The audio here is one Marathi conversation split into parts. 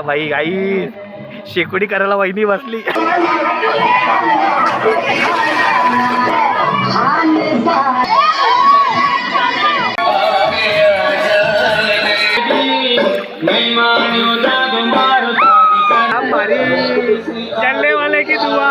भाई आई शेकोडी करायला वहिनी बसली. चलने वाले की दुआ.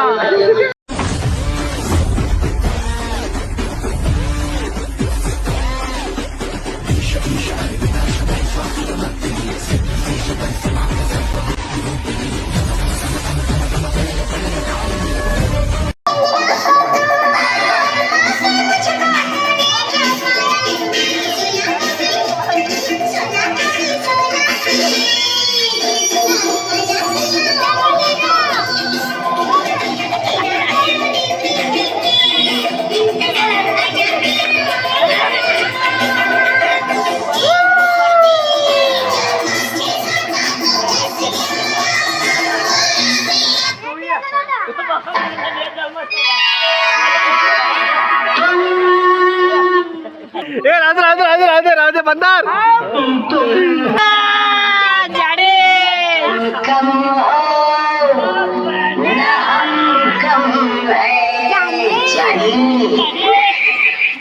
राधे राधे राधे राधे राधे बंदर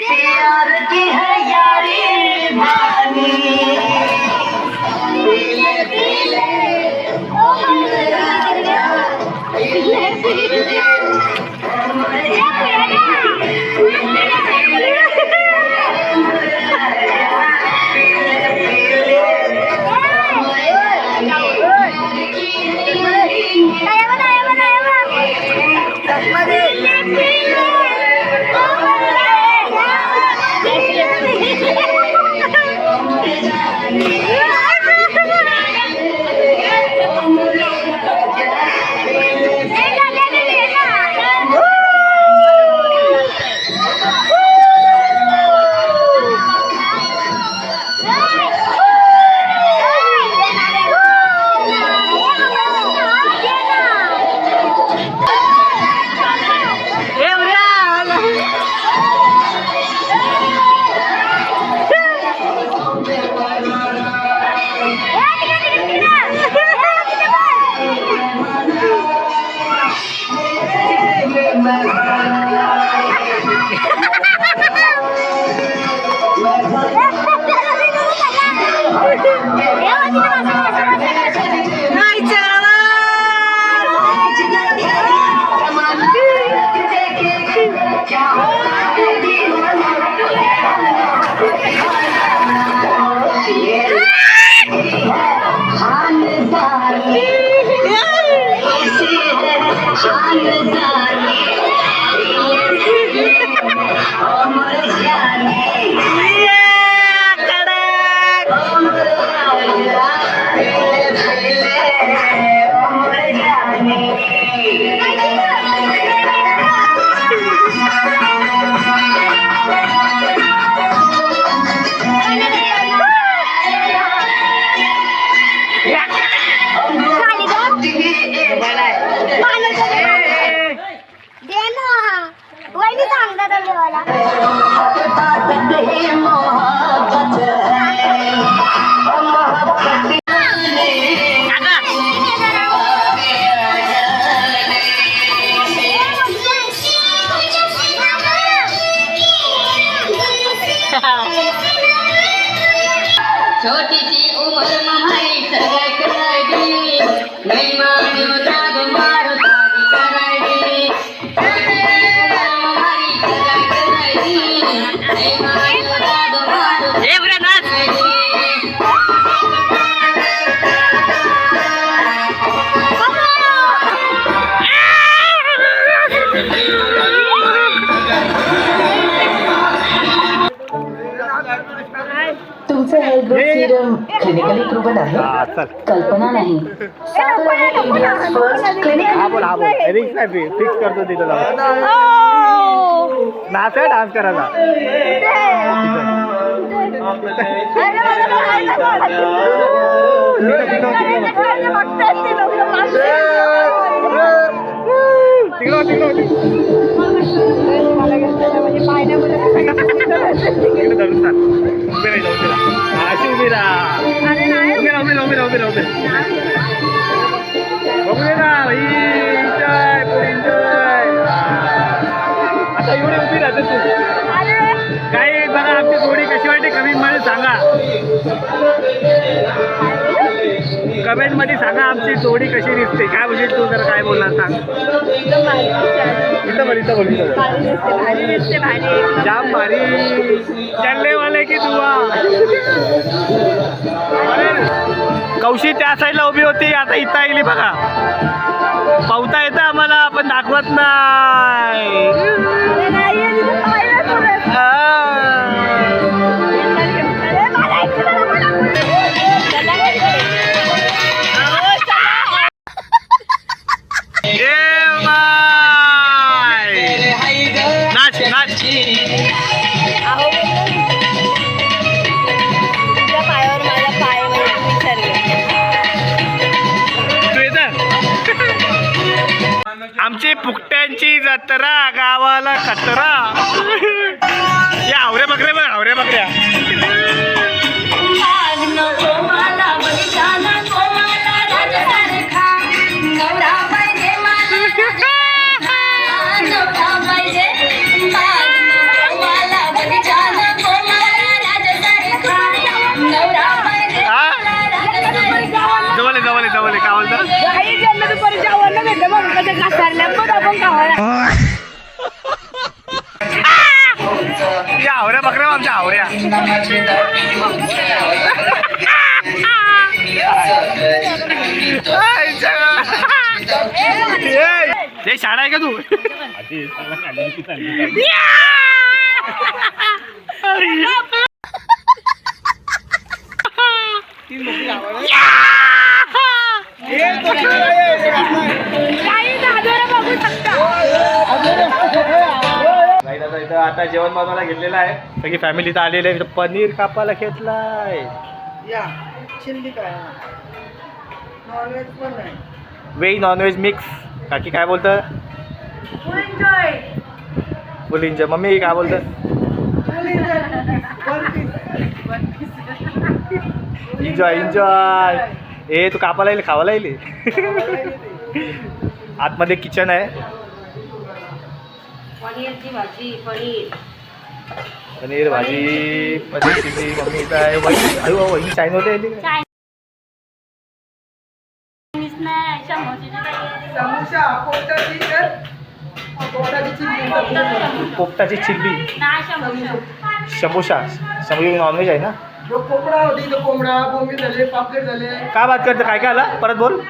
प्यार की है यारी बानी छोटी सी उम्र हमारी सगाई कराई नहीं मानो दाग मारो शादी कराई हमारी सगाई कराई नहीं मानो दाग मारो तुमचं health group Serum clinically proven आहे. कल्पना नाही. फिक्स करतो तिथं नाच आहे डान्स करायला. धरून राहू दे बघू दे ना भाई एन्जॉय फुल एन्जॉय आता एवढी उभी राहते तू काही बघा आमची जोडी कशी वाटते कमेंट मध्ये सांगा कमेंट मध्ये सांगा आमची जोडी कशी दिसते काय बोलशील तू जर काय बोलणार सांग इथं बोल जाम भारी चलने वाले की दुआ कौशी त्या साईडला उभी होती आता इथं आली बघा पावता येतं आम्हाला पण दाखवत नाही नाच नाच आमची फुकट्यांची जत्रा गावाला खतरा या आवऱ्या बकऱ्या बघ आवऱ्या बकऱ्या जवळ काय या आवऱ्या बकऱ्या आमच्या आवऱ्या ते शाळा आहे का तू आता जेवण बनवायला घेतलेलं आहे सगळी फॅमिली तर आलेली आहे पनीर कापायला घेतलाय व्हेज नॉनव्हेज मिक्स काकी काय बोलतं फुल एन्जॉय मम्मी काय बोलतं एन्जॉय एन्जॉय ए तू कापायला येईल खावायला येईल आतमध्ये किचन आहे पनीरची भाजी पनीर भाजी पनीर चिली मम्मी काय वही चायना होते पोपटाची चिल्ली शंभूशा शंभू नॉनव्हेज आहे ना कोंबडा होती तो कोंबडा बोंबील झाले पापलेट झाले काय बात करतं काय काय आला परत बोल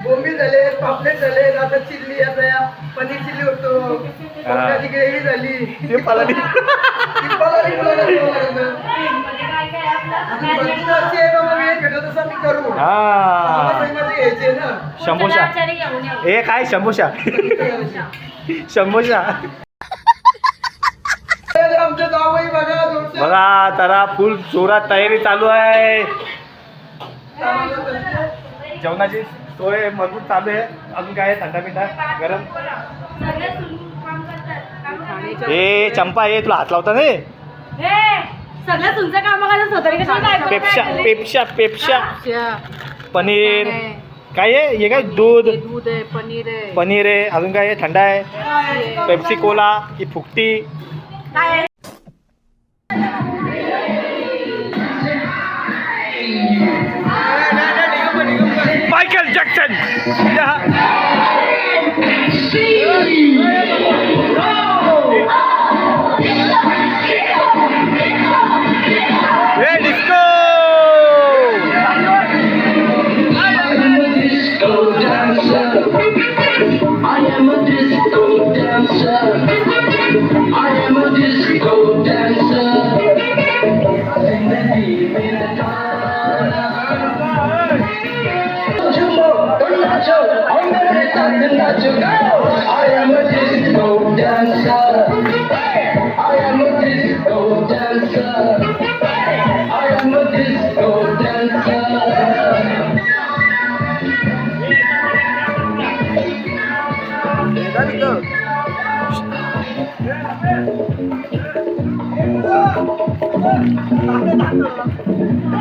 बोंबील झाले पापलेट झाले आता चिल्ली आता पनीर चिल्ली होतो कोंबड्याची ग्रेव्ही झाली ते पलाली घ्यायचे ना शंभूशा हे काय शंभूशा शंभूशा आमच्या गावही बघा बघा जरा फुल जोरात तयारी चालू आहे जेवणाची सोय मजबूत चालू आहे अजून काय थंडा पिंडा गरम हे चंपा ये तुला हात लावता नाही सगळं तुमचं काम पेप्शा पेप्शा पेप्शा पनीर काय आहे हे काय दूध आहे पनीर आहे अजून काय आहे थंडा आहे पेप्सी कोला ही फुकटी मायकल जॅक्सन डिस्को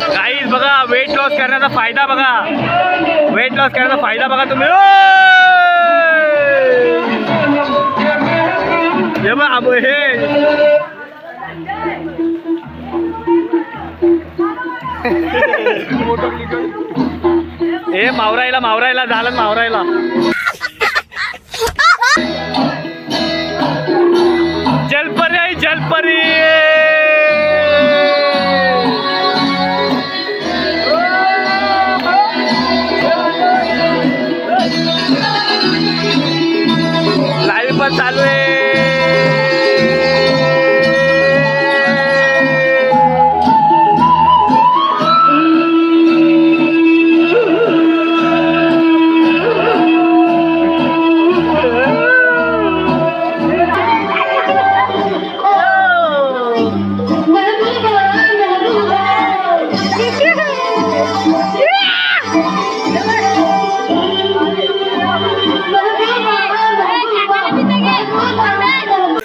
गाईज बघा वेट वेट लॉस करण्याचा फायदा बघा. वेट लॉस करण्याचा फायदा बघा तुम्ही. हे बघ हे मावरायला झालं मावरायला. जलपरी आहे जलपरी. लाईव्ह पण चालू आहे.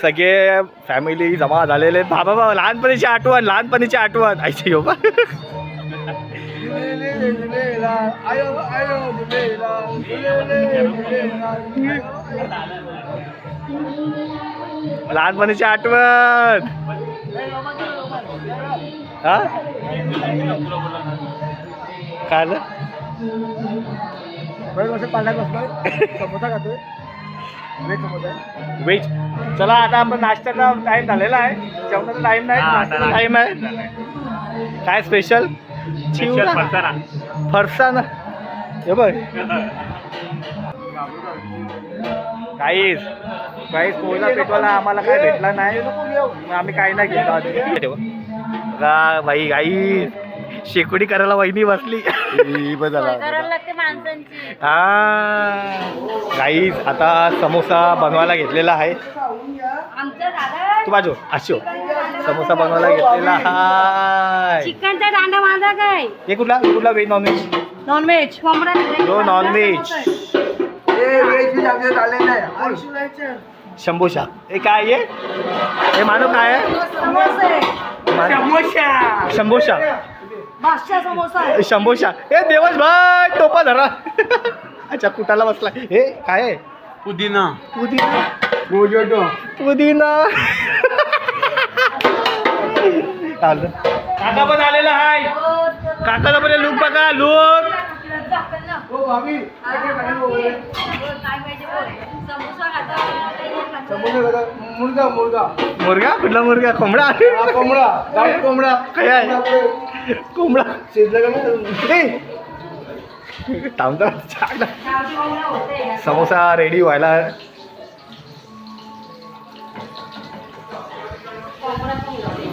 सगळे फॅमिली जमा झालेले. बाबा लहानपणीची आठवण ऐशी हो बा. लहानपणीची आठवण. हा काय झालं? पाण्यात बसलोय समोसा खातोय. वेज. चला आता आपण नाश्त्याचा टाइम झालेला आहे. जेवणाचा टाइम नाही, नाश्त्याचा टाइम आहे. काय स्पेशल? फरसाण. हे बघ काहीच पोळीला पेटवायला आम्हाला काय भेटला नाही. आम्ही काही नाही घेतलं. बाई गाई शेकोडी करायला वहिनी बसली. हा गाईज आता समोसा बनवायला घेतलेला आहे. तू बाजू अशो समोसा बनवायला घेतलेला आहे. चिकनचा दांडा माझा काय? हे कुठला व्हेज नॉनव्हेज? नॉनव्हेज. नॉनव्हेज. शंभूशा. हे काय आहे? हे मानू काय आहे? शंभूशा. शंभूशा. हे देवच भाई टोपा धरा. अच्छा कुटाला बसला. हे काय आहे? पुदिना. काका पण आलेला आहे. काकाचा पण लुक बघा. लुक मुर्गा. कुठला मुर्गा? कोंबडा. काय आहे? कोंबडा समोसा रेडी व्हायला.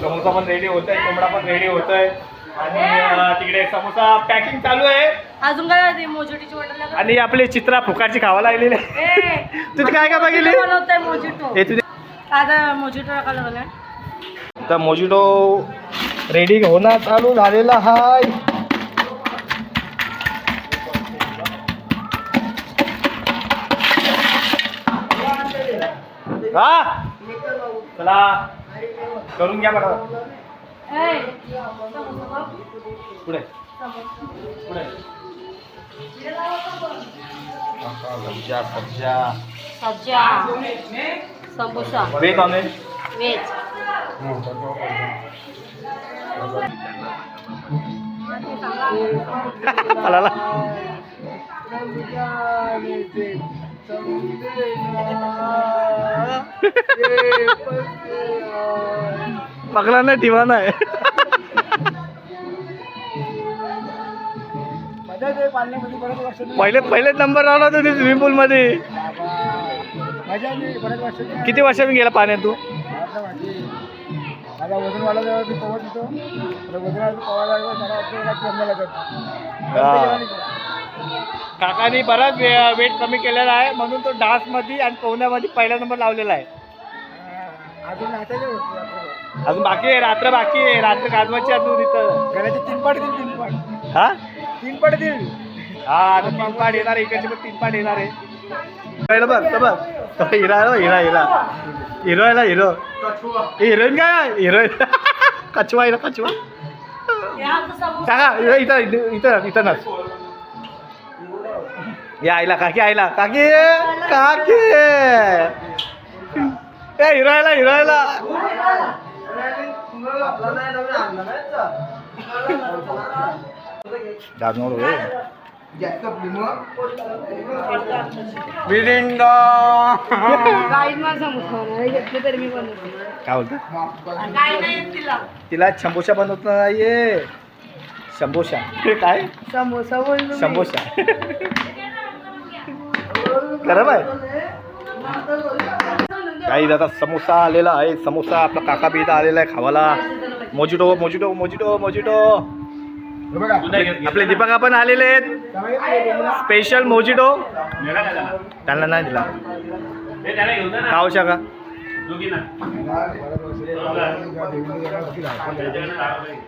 समोसा पण रेडी होत आहे, कोंबडा पण रेडी होत आहे. आणि तिकडे समोसा पॅकिंग चालू आहे. अजून काय मोजोटीची वाटत. आणि आपले चित्रा फुकारची खावा लागलेले. तुझी काय बघितली? हे तुझे आता मोजिटो टाकायला लागलाय. तर मोजिटो रेडी होणं चालू झालेला हाय. हा चला करून घ्या बघा. पुढे सब्जा समोसा. Veg nonveg? व्हेज. पगला ना दिवाना आहे. पहिलेच नंबर लावला होता ते स्विमिंग पूल मध्ये. किती वर्षांनी गेला पाण्यात तू? माझा वजन वाढला मी पोहत होतो. वजन पोहायला काकानी बराच वेट कमी केलेला आहे म्हणून तो डान्स मध्ये आणि पोहण्यामध्ये पहिला नंबर लावलेला आहे. अजून बाकी आहे. रात्र बाकी आहे. रात्र गाजवाची अजून इथं घराचे 3 पाट देईल. 3 पाट. हा 3 पाट देईल. हा आता 3 पाट येणार आहे. इकडचे पण 3 पाट येणार आहे. बघ हिरा हिरो हिरोईन काय हिरोईन कछवा. काका इथं नच या आईला काकी काकी ए हिरायला काय बोलतो तिला शंभोशा बनवत नाहीये शंभोशा काय शंभोशा खरं बाय काही आता समोसा आलेला आहे समोसा आपला काका पिता आलेला आहे खावाला मोजिटो आपले दीपक पण आलेले आहेत स्पेशल मोजिटो त्यांना नाही दिला खाऊ शका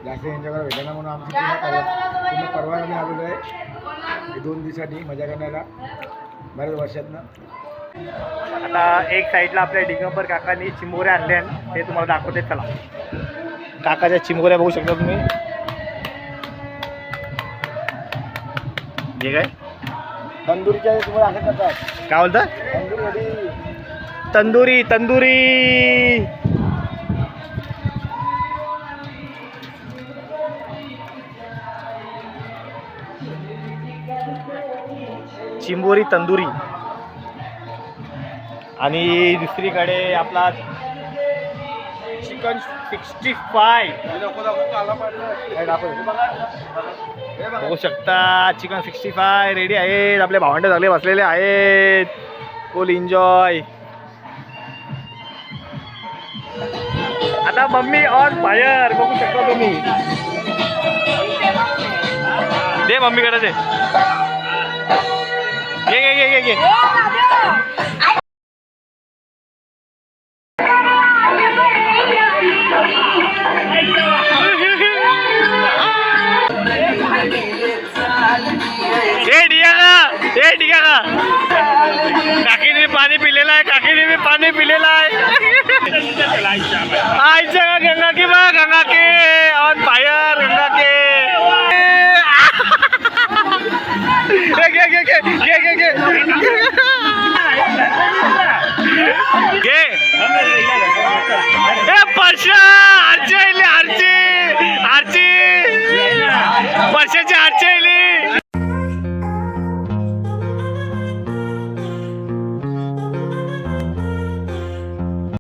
जास्त यांच्याकडे भेटायला म्हणून आमची पूर्ण परवानगी आलेलो आहे 2 दिवसांनी मजा करण्याला बऱ्याच वर्षातनं. आता एक साईडला आपल्या दिगंबर काकांनी चिंबोऱ्या आणल्या ते तुम्हाला दाखवते चला. काकाच्या चिंबोऱ्या बघू शकता तुम्ही. हे काय तंदुरीच्या तुम्हाला असं करतात काय बोलता तंदुरी चिंबोरी तंदुरी आणि दुसरीकडे आपला चिकन 65 बघू शकता. चिकन 65 रेडी आहेत. आपले भावंडे झाले बसलेले आहेत. फुल एन्जॉय. आता मम्मी ऑन फायर बघू शकता तुम्ही. दे मम्मीकडे दे. घे ठीक आहे काकीने पाणी पिलेलं आहे. आईच्या गंगा की